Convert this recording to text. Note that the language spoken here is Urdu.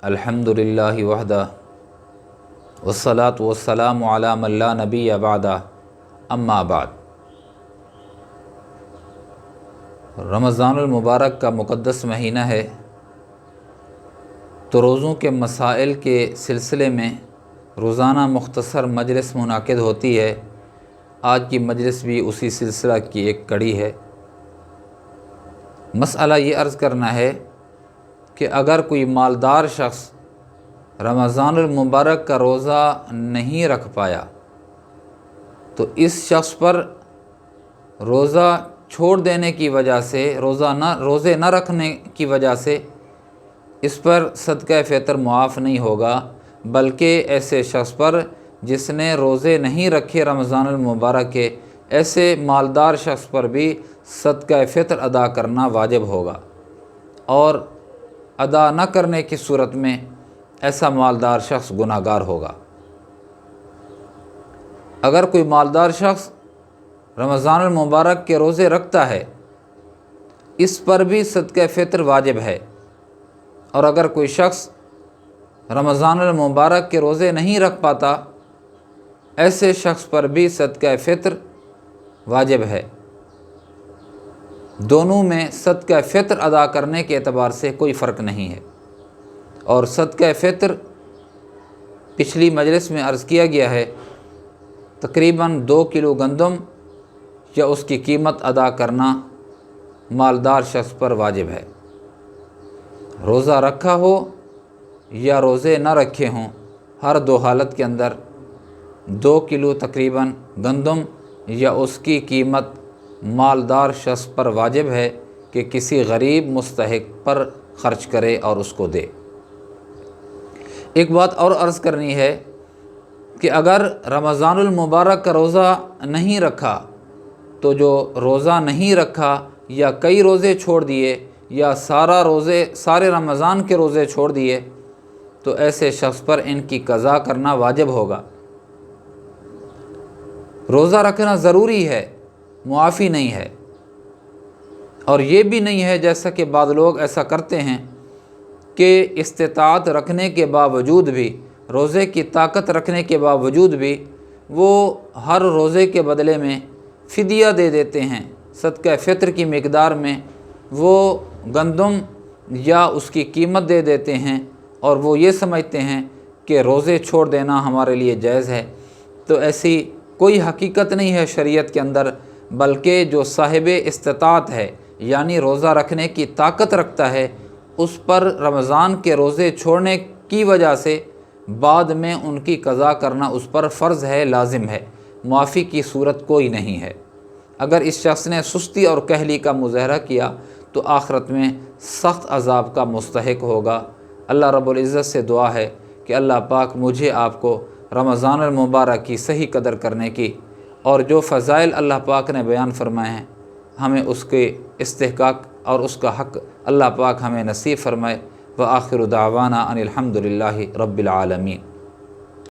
الحمدللہ وحدہ والصلاة والسلام علی من لا نبی بعدہ اما بعد۔ رمضان المبارک کا مقدس مہینہ ہے، تو روزوں کے مسائل کے سلسلے میں روزانہ مختصر مجلس منعقد ہوتی ہے۔ آج کی مجلس بھی اسی سلسلہ کی ایک کڑی ہے۔ مسئلہ یہ عرض کرنا ہے کہ اگر کوئی مالدار شخص رمضان المبارک کا روزہ نہیں رکھ پایا تو اس شخص پر روزہ چھوڑ دینے کی وجہ سے روزے نہ رکھنے کی وجہ سے اس پر صدقہ فطر معاف نہیں ہوگا، بلکہ ایسے شخص پر جس نے روزے نہیں رکھے رمضان المبارک کے، ایسے مالدار شخص پر بھی صدقہ فطر ادا کرنا واجب ہوگا، اور ادا نہ کرنے کی صورت میں ایسا مالدار شخص گناہ گار ہوگا۔ اگر کوئی مالدار شخص رمضان المبارک کے روزے رکھتا ہے، اس پر بھی صدقہ فطر واجب ہے، اور اگر کوئی شخص رمضان المبارک کے روزے نہیں رکھ پاتا، ایسے شخص پر بھی صدقہ فطر واجب ہے۔ دونوں میں صدقہ فطر ادا کرنے کے اعتبار سے کوئی فرق نہیں ہے، اور صدقہ فطر پچھلی مجلس میں عرض کیا گیا ہے، تقریباً 2 کلو گندم یا اس کی قیمت ادا کرنا مالدار شخص پر واجب ہے۔ روزہ رکھا ہو یا روزے نہ رکھے ہوں، ہر 2 حالت کے اندر 2 کلو تقریباً گندم یا اس کی قیمت مالدار شخص پر واجب ہے کہ کسی غریب مستحق پر خرچ کرے اور اس کو دے۔ ایک بات اور عرض کرنی ہے کہ اگر رمضان المبارک کا روزہ نہیں رکھا تو جو روزہ نہیں رکھا یا کئی روزے چھوڑ دیے یا سارے رمضان کے روزے چھوڑ دیے، تو ایسے شخص پر ان کی قضا کرنا واجب ہوگا۔ روزہ رکھنا ضروری ہے، معافی نہیں ہے، اور یہ بھی نہیں ہے جیسا کہ بعض لوگ ایسا کرتے ہیں کہ استطاعت رکھنے کے باوجود بھی، روزے کی طاقت رکھنے کے باوجود بھی وہ ہر روزے کے بدلے میں فدیہ دے دیتے ہیں، صدقہ فطر کی مقدار میں وہ گندم یا اس کی قیمت دے دیتے ہیں، اور وہ یہ سمجھتے ہیں کہ روزے چھوڑ دینا ہمارے لیے جائز ہے۔ تو ایسی کوئی حقیقت نہیں ہے شریعت کے اندر، بلکہ جو صاحب استطاعت ہے، یعنی روزہ رکھنے کی طاقت رکھتا ہے، اس پر رمضان کے روزے چھوڑنے کی وجہ سے بعد میں ان کی قضا کرنا اس پر فرض ہے، لازم ہے، معافی کی صورت کوئی نہیں ہے۔ اگر اس شخص نے سستی اور کہلی کا مظاہرہ کیا تو آخرت میں سخت عذاب کا مستحق ہوگا۔ اللہ رب العزت سے دعا ہے کہ اللہ پاک مجھے آپ کو رمضان المبارک کی صحیح قدر کرنے کی، اور جو فضائل اللہ پاک نے بیان فرمائے ہیں ہمیں اس کے استحقاق اور اس کا حق اللہ پاک ہمیں نصیب فرمائے۔ وآخر دعوانا ان الحمدللہ رب العالمین۔